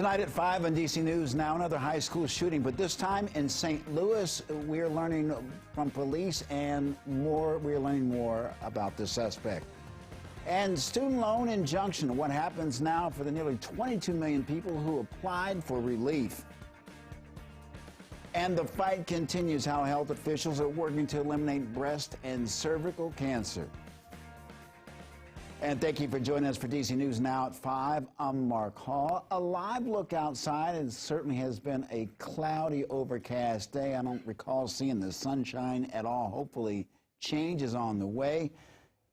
Tonight at 5 on DC News Now, another high school shooting, but this time in St. Louis. We're learning from police and more. We're learning more about the suspect. And student loan injunction, what happens now for the nearly 22 million people who applied for relief. And the fight continues, how health officials are working to eliminate breast and cervical cancer. And thank you for joining us for DC News Now at 5. I'm Mark Hall. A live look outside. It certainly has been a cloudy, overcast day. I don't recall seeing the sunshine at all. Hopefully, change is on the way.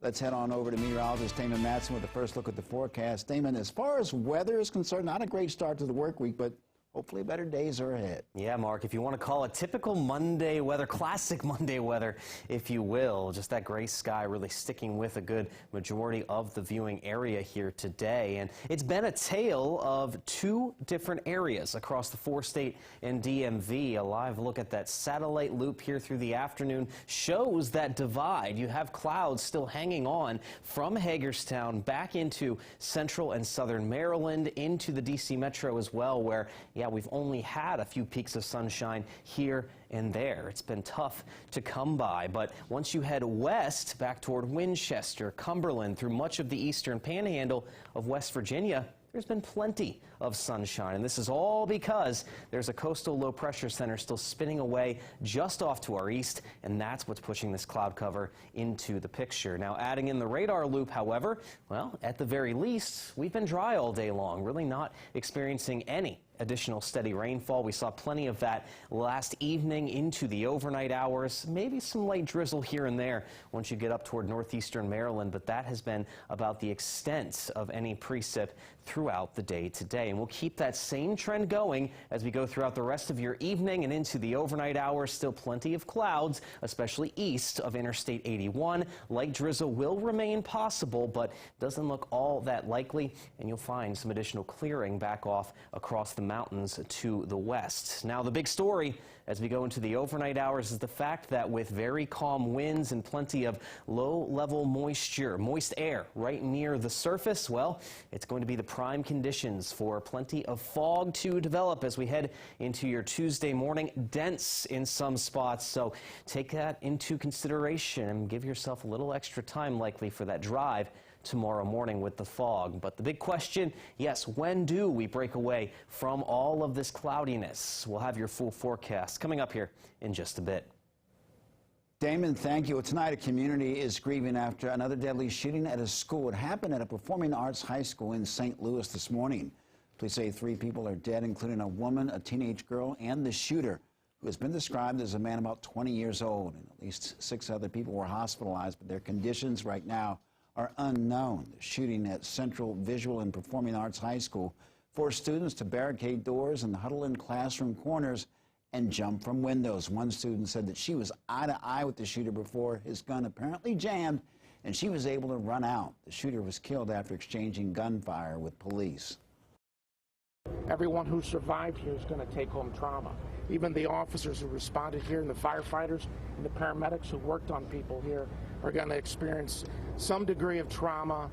Let's head on over to meteorologist Damon Matson with the first look at the forecast. Damon, as far as weather is concerned, not a great start to the work week, but hopefully better days are ahead. Yeah, Mark, if you want to call it typical Monday weather, classic Monday weather, if you will, just that gray sky really sticking with a good majority of the viewing area here today. And it's been a tale of two different areas across the four-state and DMV. A live look at that satellite loop here through the afternoon shows that divide. You have clouds still hanging on from Hagerstown back into central and southern Maryland, into the DC metro as well, where yeah, we've only had a few peaks of sunshine here and there. It's been tough to come by, but once you head west back toward Winchester, Cumberland, through much of the eastern panhandle of West Virginia, there's been plenty of sunshine, and this is all because there's a coastal low pressure center still spinning away just off to our east, and that's what's pushing this cloud cover into the picture. Now, adding in the radar loop, however, well, at the very least, we've been dry all day long, really not experiencing any additional steady rainfall. We saw plenty of that last evening into the overnight hours, maybe some light drizzle here and there once you get up toward northeastern Maryland, but that has been about the extent of any precip throughout the day today. And we'll keep that same trend going as we go throughout the rest of your evening and into the overnight hours. Still plenty of clouds, especially east of Interstate 81. Light drizzle will remain possible, but doesn't look all that likely, and you'll find some additional clearing back off across the mountains to the west. Now, the big story as we go into the overnight hours is the fact that with very calm winds and plenty of low-level moist air right near the surface, well, it's going to be the prime conditions for plenty of fog to develop as we head into your Tuesday morning. Dense in some spots, so take that into consideration and give yourself a little extra time likely for that drive tomorrow morning with the fog. But the big question, yes, when do we break away from all of this cloudiness? We'll have your full forecast coming up here in just a bit. Damon, thank you. Well, tonight, a community is grieving after another deadly shooting at a school. It happened at a performing arts high school in St. Louis this morning. Police say 3 people are dead, including a woman, a teenage girl, and the shooter, who has been described as a man about 20 years old. And at least 6 other people were hospitalized, but their conditions right now are unknown. The shooting at Central Visual and Performing Arts High School forced students to barricade doors and huddle in classroom corners and jump from windows. One student said that she was eye to eye with the shooter before his gun apparently jammed and she was able to run out. The shooter was killed after exchanging gunfire with police. Everyone who survived here is going to take home trauma. Even the officers who responded here and the firefighters and the paramedics who worked on people here are going to experience some degree of trauma.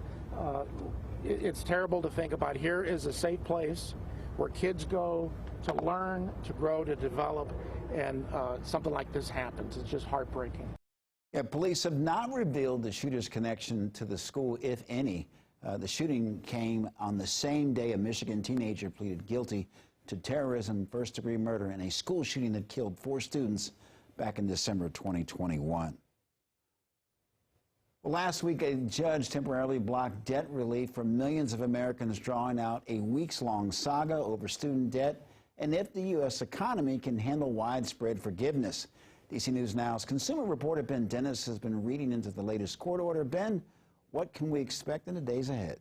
It's terrible to think about. Here is a safe place where kids go to learn, to grow, to develop, and something like this happens. It's just heartbreaking. Yeah, police have not revealed the shooter's connection to the school, if any. The shooting came on the same day a Michigan teenager pleaded guilty to terrorism, first-degree murder, in a school shooting that killed 4 students back in December 2021. Well, last week, a judge temporarily blocked debt relief for millions of Americans, drawing out a weeks-long saga over student debt and if the U.S. economy can handle widespread forgiveness. DC News Now's consumer reporter Ben Dennis has been reading into the latest court order. Ben, what can we expect in the days ahead?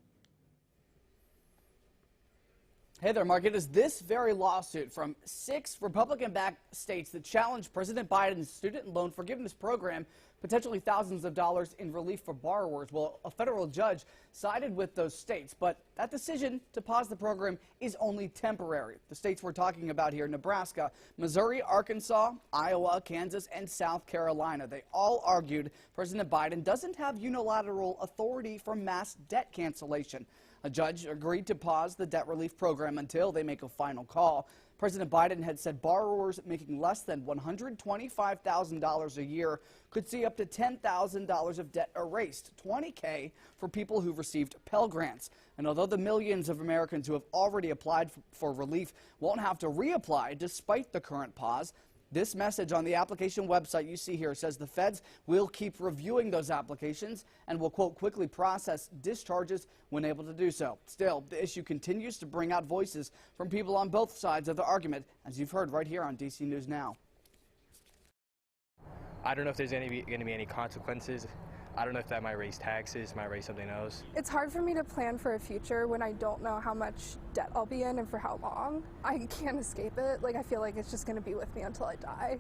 Hey there, Mark. It is this very lawsuit from 6 Republican-backed states that challenge President Biden's student loan forgiveness program, potentially thousands of dollars in relief for borrowers. Well, a federal judge sided with those states, but that decision to pause the program is only temporary. The states we're talking about here: Nebraska, Missouri, Arkansas, Iowa, Kansas, and South Carolina. They all argued President Biden doesn't have unilateral authority for mass debt cancellation. A judge agreed to pause the debt relief program until they make a final call. President Biden had said borrowers making less than $125,000 a year could see up to $10,000 of debt erased, $20K for people who received Pell Grants. And although the millions of Americans who have already applied for relief won't have to reapply despite the current pause, this message on the application website you see here says the feds will keep reviewing those applications and will, quote, quickly process discharges when able to do so. Still, the issue continues to bring out voices from people on both sides of the argument, as you've heard right here on DC News Now. I don't know if there's going to be any consequences. I don't know if that might raise taxes, might raise something else. It's hard for me to plan for a future when I don't know how much debt I'll be in and for how long. I can't escape it. I feel like it's just going to be with me until I die.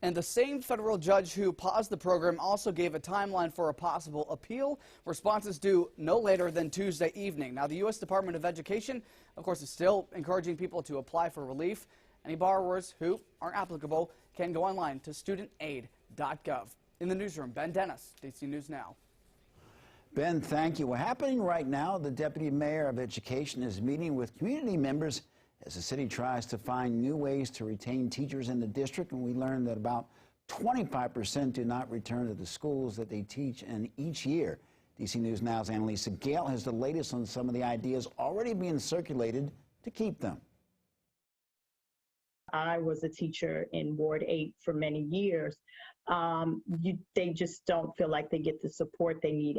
And the same federal judge who paused the program also gave a timeline for a possible appeal. Responses due no later than Tuesday evening. Now, the U.S. Department of Education, of course, is still encouraging people to apply for relief. Any borrowers who aren't applicable can go online to studentaid.gov. In the newsroom, Ben Dennis, DC News Now. Ben, thank you. Well, happening right now, the Deputy Mayor of Education is meeting with community members as the city tries to find new ways to retain teachers in the district. And we learned that about 25% do not return to the schools that they teach in each year. DC News Now's Annalisa Gale has the latest on some of the ideas already being circulated to keep them. I was a teacher in Ward 8 for many years. They just don't feel like they get the support they need.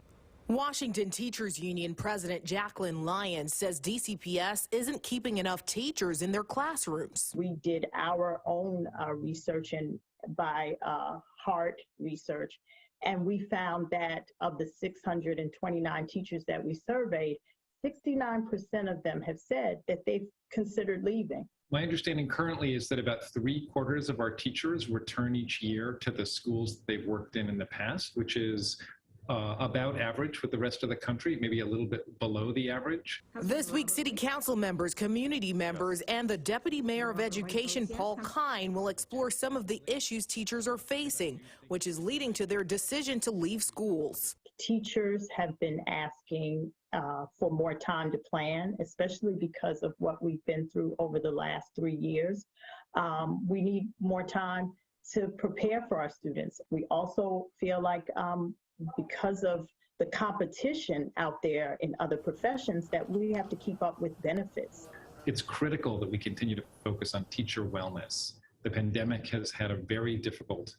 Washington Teachers Union President Jacqueline Lyons says DCPS isn't keeping enough teachers in their classrooms. We did our own research and by heart research, and we found that of the 629 teachers that we surveyed, 69% of them have said that they've considered leaving. My understanding currently is that about 3/4 of our teachers return each year to the schools that they've worked in the past, which is about average with the rest of the country, maybe a little bit below the average. This week, city council members, community members, and the Deputy Mayor of Education, Paul Kine, will explore some of the issues teachers are facing, which is leading to their decision to leave schools. Teachers have been asking for more time to plan, especially because of what we've been through over the last 3 years. We need more time to prepare for our students. We also feel like because of the competition out there in other professions that we have to keep up with benefits. It's critical that we continue to focus on teacher wellness. The pandemic has had a very difficult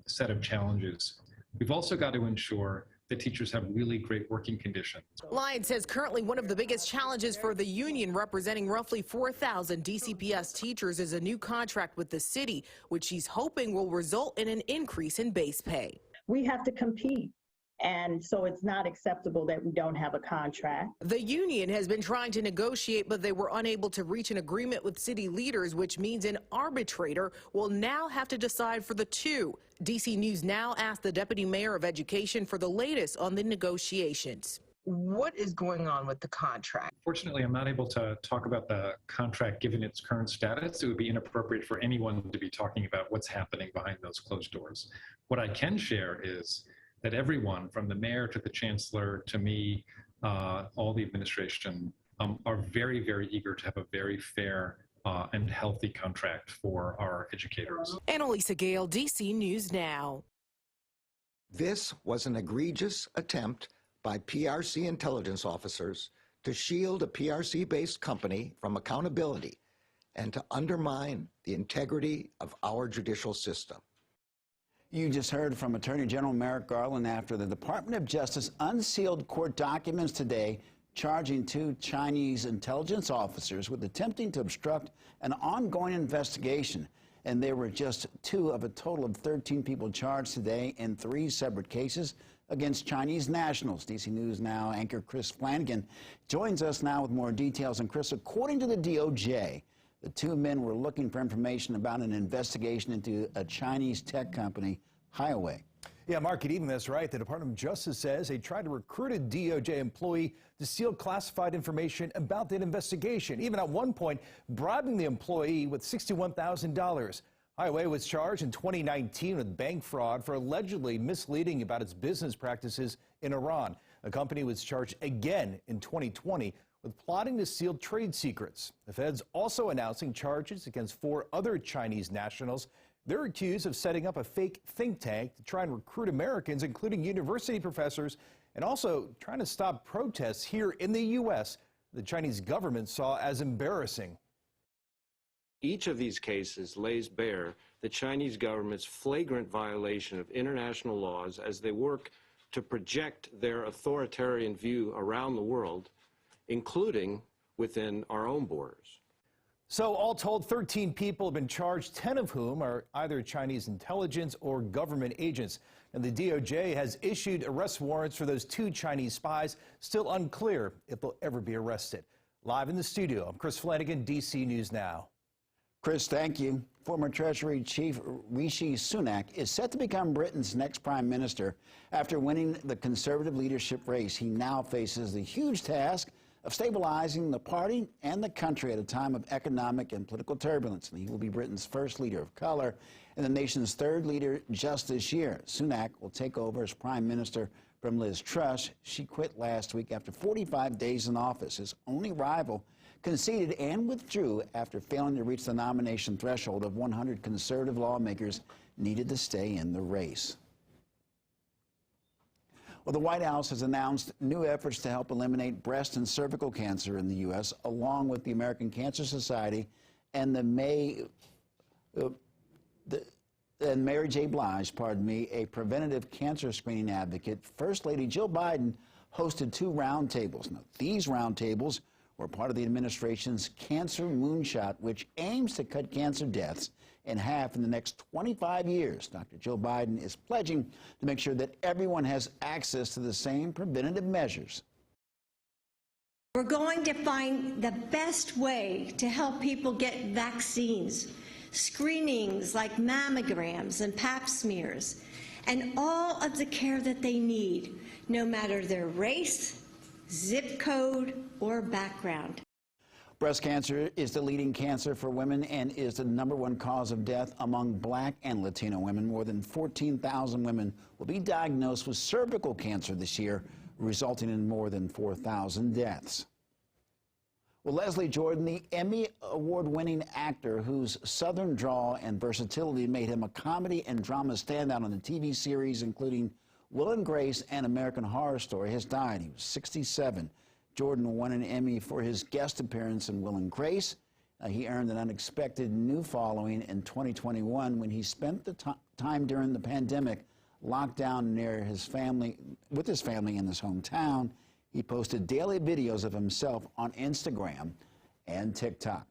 set of challenges. We've also got to ensure that teachers have really great working conditions. Lyons says currently one of the biggest challenges for the union, representing roughly 4,000 DCPS teachers, is a new contract with the city, which she's hoping will result in an increase in base pay. We have to compete, and so it's not acceptable that we don't have a contract. The union has been trying to negotiate, but they were unable to reach an agreement with city leaders, which means an arbitrator will now have to decide for the two. DC News Now asked the Deputy Mayor of Education for the latest on the negotiations. What is going on with the contract? Fortunately, I'm not able to talk about the contract given its current status. It would be inappropriate for anyone to be talking about what's happening behind those closed doors. What I can share is that everyone, from the mayor to the chancellor to me, all the administration, are very, very eager to have a very fair and healthy contract for our educators. Annalisa Gale, DC News Now. This was an egregious attempt by PRC intelligence officers to shield a PRC-based company from accountability and to undermine the integrity of our judicial system. You just heard from Attorney General Merrick Garland after the Department of Justice unsealed court documents today charging 2 Chinese intelligence officers with attempting to obstruct an ongoing investigation. And there were just 2 of a total of 13 people charged today in 3 separate cases against Chinese nationals. DC News Now anchor Chris Flanagan joins us now with more details. And Chris, according to the DOJ, the 2 men were looking for information about an investigation into a Chinese tech company, Highway. Yeah, Mark, getting this right, the Department of Justice says they tried to recruit a DOJ employee to steal classified information about that investigation, even at one point bribing the employee with $61,000. Highway was charged in 2019 with bank fraud for allegedly misleading about its business practices in Iran. The company was charged again in 2020 with plotting to steal trade secrets. The feds also announcing charges against 4 other Chinese nationals. They're accused of setting up a fake think tank to try and recruit Americans, including university professors, and also trying to stop protests here in the U.S. the Chinese government saw as embarrassing. Each of these cases lays bare the Chinese government's flagrant violation of international laws as they work to project their authoritarian view around the world, including within our own borders. So all told, 13 people have been charged, 10 of whom are either Chinese intelligence or government agents. And the DOJ has issued arrest warrants for those 2 Chinese spies. Still unclear if they'll ever be arrested. Live in the studio, I'm Chris Flanagan, DC News Now. Chris, thank you. Former Treasury Chief Rishi Sunak is set to become Britain's next prime minister. After winning the Conservative leadership race, he now faces the huge task of stabilizing the party and the country at a time of economic and political turbulence. And he will be Britain's first leader of color and the nation's 3rd leader just this year. Sunak will take over as prime minister from Liz Truss. She quit last week after 45 days in office. His only rival conceded and withdrew after failing to reach the nomination threshold of 100 conservative lawmakers needed to stay in the race. Well, the White House has announced new efforts to help eliminate breast and cervical cancer in the U.S., along with the American Cancer Society and Mary J. Blige, a preventative cancer screening advocate. First Lady Jill Biden hosted 2 roundtables. Now, these roundtables were part of the administration's Cancer Moonshot, which aims to cut cancer deaths in half in the next 25 years. Dr. Jill Biden is pledging to make sure that everyone has access to the same preventative measures. We're going to find the best way to help people get vaccines, screenings like mammograms and pap smears, and all of the care that they need, no matter their race, zip code, or background. Breast cancer is the leading cancer for women and is the #1 cause of death among Black and Latino women. More than 14,000 women will be diagnosed with cervical cancer this year, resulting in more than 4,000 deaths. Well, Leslie Jordan, the Emmy Award-winning actor whose Southern drawl and versatility made him a comedy and drama standout on the TV series, including Will and Grace and American Horror Story, has died. He was 67. Jordan won an Emmy for his guest appearance in Will and Grace. He earned an unexpected new following in 2021 when he spent the time during the pandemic locked down with his family in his hometown. He posted daily videos of himself on Instagram and TikTok.